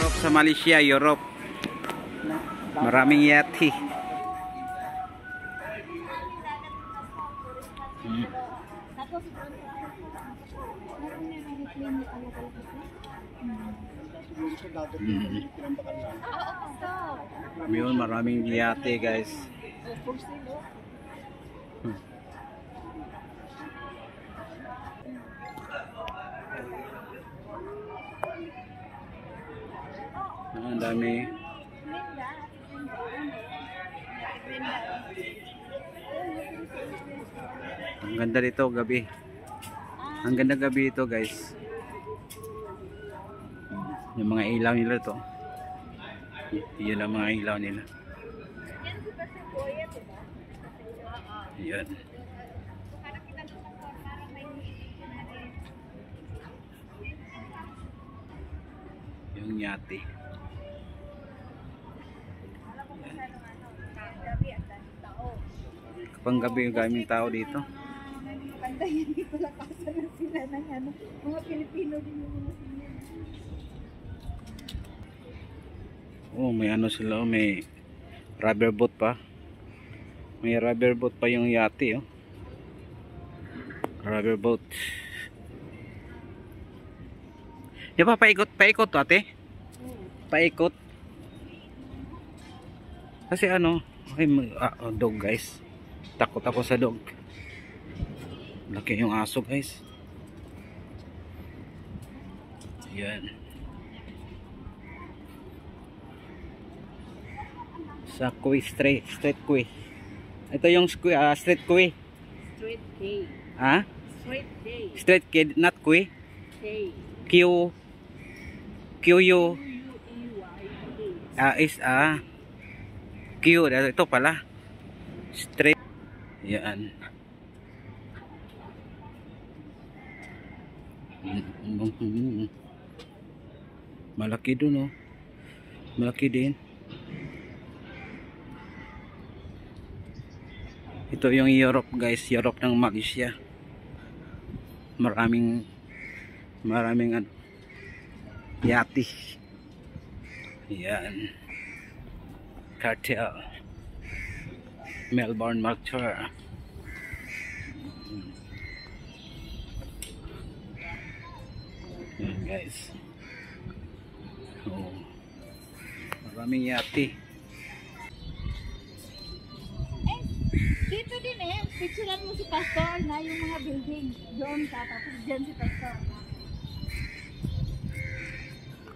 Europe sa Malaysia, Europe. Maraming yati. Yun, maraming yate guys. Ang dami. Ang ganda dito gabi. Ang ganda gabi ito guys. Yung mga ilaw nila to. Yan ang mga ilaw nila. Yan. Yung yate. Kapag gabi yung gaming tao dito. Pantayan dito lakasan na sila ng ano, mga Pilipino din yung mga sila. Oh, may ano sila, may rubber boat pa. May rubber boat pa yung yate, oh. Rubber boat. Di ba paikot to, ate? Paikot. Kasi ano, ay dog guys. Takot ako sa dog. Laki yung aso guys. Yan. Sa Kuwi street Kuwi. Ito yung street Kuwi. Street K. Ha? Street K. Street K, not Kuwi. K. Q U is Q. Ito pala. Street. Yan. Malaki dun, oh. Malaki din. Ito yung Europe guys, Europe ng Malaysia. Maraming ano, yati. Yan. Cartel. Melbourne Marcher. Yan guys. Oh. Maraming yati. Dito din picturean mo si Pastor na yung mga building. Doon ka, tapos dyan si Pastor.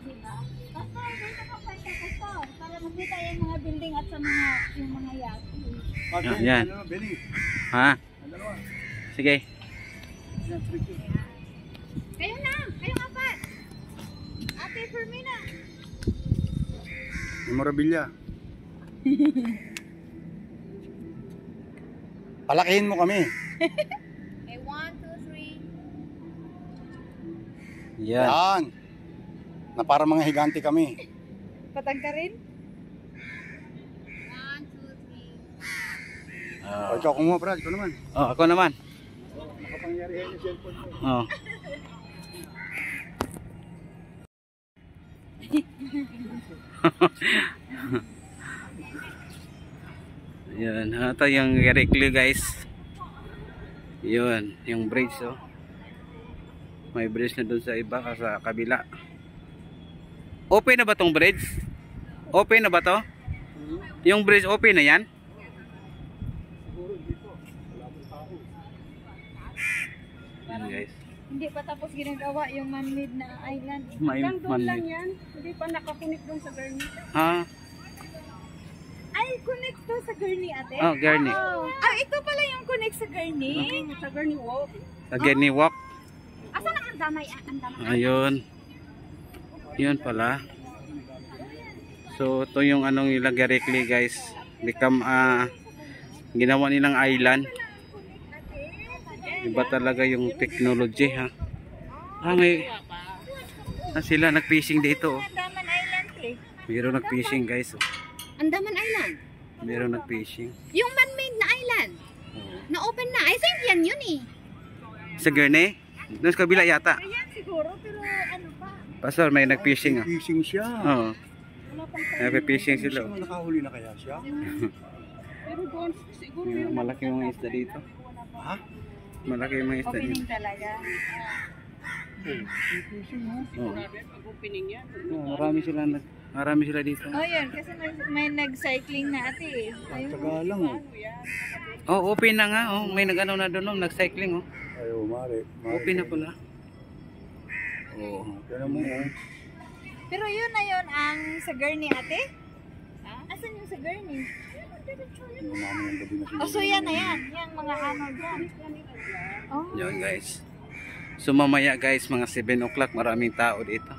Diba? Pastor, dito ka pa ito, Pastor. Para makita yung mga building at sa mga, yung mga yati. Yan. Ha? Sige. Kayo na, kayong apat. Ate Fermina. Memorabilia. Palakihin mo kami. Okay, 1, 2, 3. Yan. Yan. Na para mga higante kami. Patag ka rin? 1, 2, 3. O, ikaw kumuha, Brad. Ikaw naman. Oh, ako naman. Nakapangyarihan yung cellphone mo. Oh. Yan, ito yung Garicli guys. Yun, yung bridge, oh. May bridge na dun sa iba, sa kabila. Open na ba tong bridge? Open na ba to? Yung bridge open na yan? Yan guys. Hindi pa tapos ginagawa yung man-made na island. May Hanggang doon lang man-made. yan. Hindi pa nakakunik doon sa Gurney. Ha? Ay, connect to sa Gurney, ate? Oh, Gurney. Oh. Ah, ito pala yung connect sa Gurney. Sa Gurney Walk. Sa Gurney Walk. Asan ang andamay? Andamay. Ayun. Yun pala. So ito yung anong nila Garicli guys. Become ginawa nilang island. Iba talaga yung technology ha. May sila nag-fishing dito. Andaman Island eh. Meron nag-fishing guys. Andaman Island? Meron nag-fishing. Yung man-made na island. Na open na. I think yan yun eh. Sa Gurney? Doon sa kabila yata. Ayan siguro pero ano pa. Pastor, may nag-fishing ah. Fishing siya. Oo. Nag-fishing sila. Gusto mo, nakahuli na kaya siya? Pero doon, siguro Yung malaki yung mga isda dito. Ha? Malaki yung mga isda dito. opening talaga. Fishing mo. Oo. Opening yan. Oo, marami sila dito. Oh, yun. Kasi may nag-cycling na ate eh. Ayun. Taga lang oh. Oh, open na nga. Oh, may nag-ano na doon, nag-cycling oh. Ayo, mare. Open na pala. Oh. Kaya mo oh. Pero yun na yun ang sa gurney ate? Asan yung sa gurney? Yung namin yung gabi na Oh, so yan na yan. Yung mga ano dyan. Oh. Yun guys. So mamaya guys, mga 7 o'clock, maraming tao dito.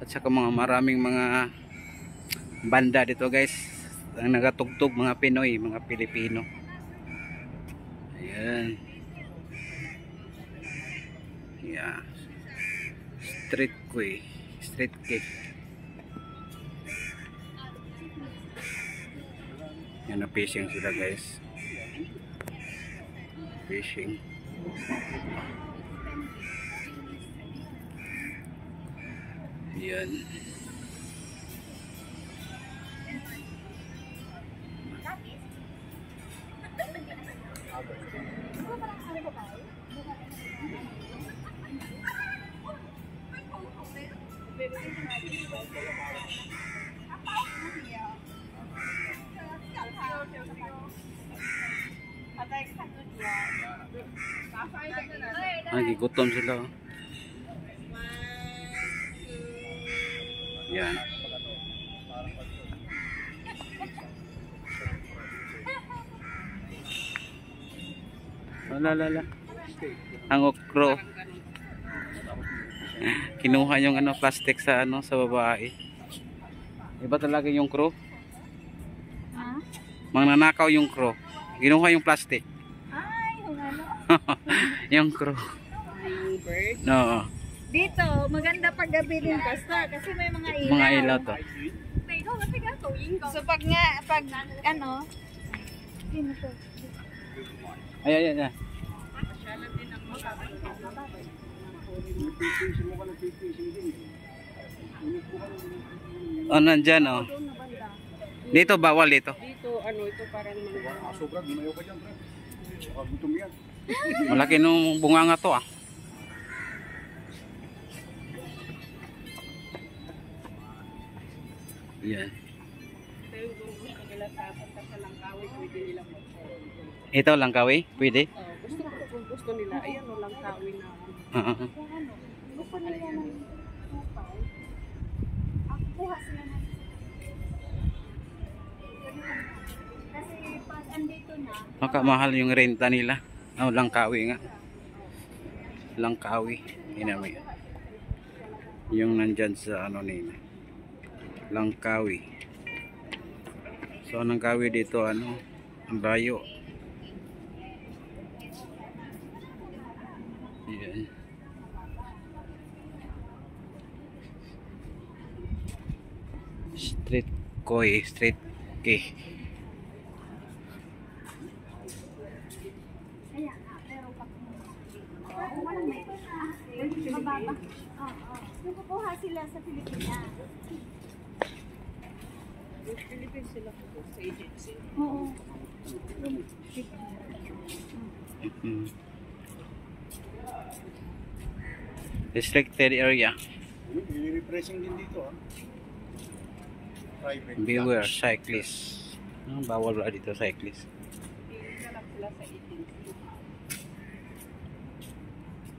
At saka maraming mga banda dito guys. Ang nagatugtog, mga Pinoy, mga Pilipino. Ayan. Yeah. Street cake. Yan na fishing sila guys. Fishing. Yan. Gigutom sila. Oh. Yan. Lala. Ang okro. Kinuha yung ano plastic sa ano sa babae. Iba talaga yung crow. Ha? Mangnanakaw yung crow. Kinuha yung plastic. Ay, yung ano. Yung crow. Bird? No. Dito, maganda pag gabi din pastor kasi may mga ilaw. Mga ilaw to. So pag ano, sino to? Ay. Oh, nandyan oh. Dito bawal dito. Dito, ano, ito parang mga... Sobra, gumayo ka dyan, Brad. Baka gutom yan. Malaki nung bunganga to ah. Yan. Ito yung gusto nila sa Langkawi, pwede nilang mag-share. Ito lang kawi? Pwede? Gusto ko kung gusto nila, ayan o Langkawi na. Gusto nila ng kupal. Ang kuha sila ng kasi pag andito na, Makamahal yung renta nila. Oh, Langkawi nga. Langkawi. Ina mo yan. Yung nandyan sa ano nila. Langkawi. So, ang Langkawi dito ano, ang layo. Yan. Street key. ayan, pero pag walang may mababa. Yung kukuha sila sa Pilipinas. Yung Philippines sila po sa agency. Oo. Restricted area. I-refreshing din dito, ha? Private. Beware cyclist. Bawal wala dito cyclist. Hindi lang sila sa agency.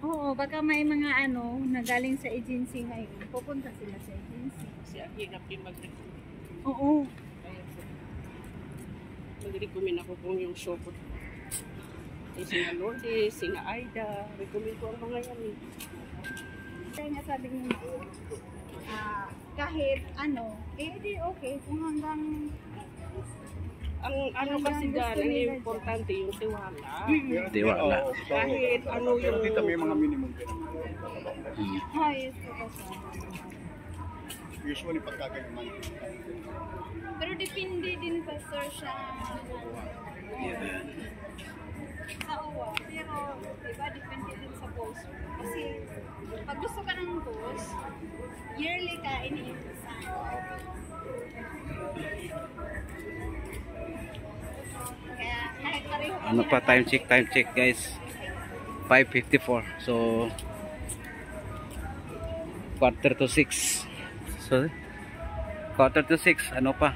Oo, baka may mga ano na galing sa agency ngayon. Pupunta sila sa agency. Kasi ang hirap din mag-recommend. Oo. Mag-recommend ako kung yung show ko. Ay, sina Lourdes, sina Aida. Recommend ko ang mga yan eh. Kaya nga sabi niyo, kahit ano, di okay kung hanggang Ang ano kasi dyan, ang importante yung tiwala. Tiwala. Kahit ano Pero yung... dito may mga minimum din. ayos ko kasi. Usually pagkagalaman. Pero depende din pa sir siya Yan. sa uwa. Pero diba depende din sa post mo. Kasi pag gusto ka ng post, yearly ka iniimpusan. Kaya kahit pareho kami Ano pa, ng- time check guys. 5:54. So, 5:45. So, 5:45. Ano pa?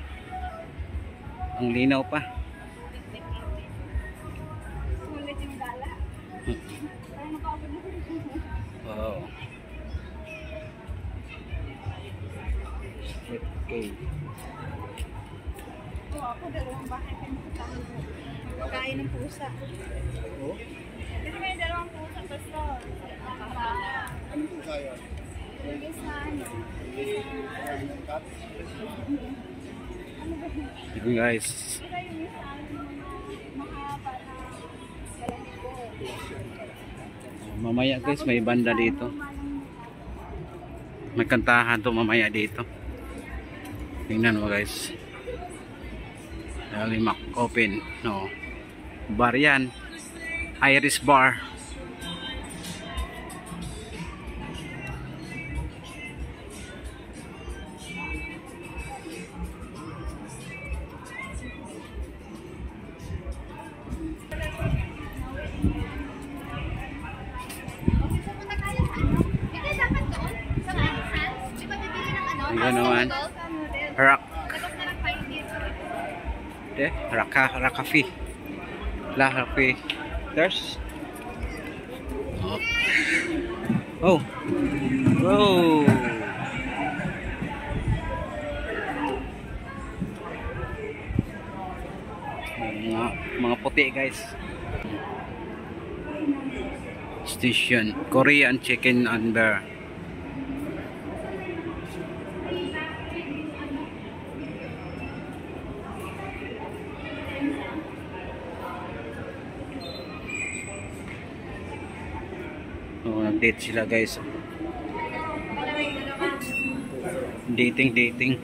Ang linaw pa. Sulit yung gala. Parang nakapagod na Wow. Okay. Oo, ako dalawang bahay pinuntahan ko. Pagkain ng pusa. Oo. Kasi may dalawang pusa basta. Ano po kaya? Yung isa ano. Cut? Ano ba yun? Yun guys. Kaya yung isa ano mahaba na balanggo. Mamaya guys, may banda dito. May kantahan to mamaya dito. Tingnan mo guys. Limak open. No. Bar yan. Iris Bar. Okay, pupunta tayo sa ano? Ito dapat doon? Sa Sands? Di ba bibili ng ano? Ayun naman. Tapos Rock. na lang tayo dito. Rakafi. Rakafi. There's. Oh. Oh. Mga puti guys. Station Korean chicken and bear. Oh, nag-date sila guys. Dating.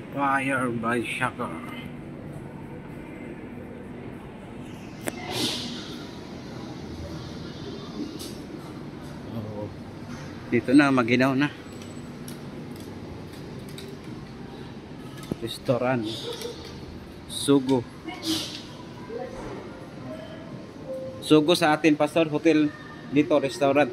Fire by Shaka. Oh, dito na, maginaw na. Restaurant Sugo. Sugo sa atin, Pastor. Hotel dito, restaurant.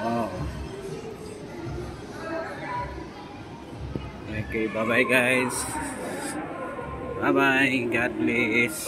Oh. Okay, bye-bye guys. Bye-bye. God bless.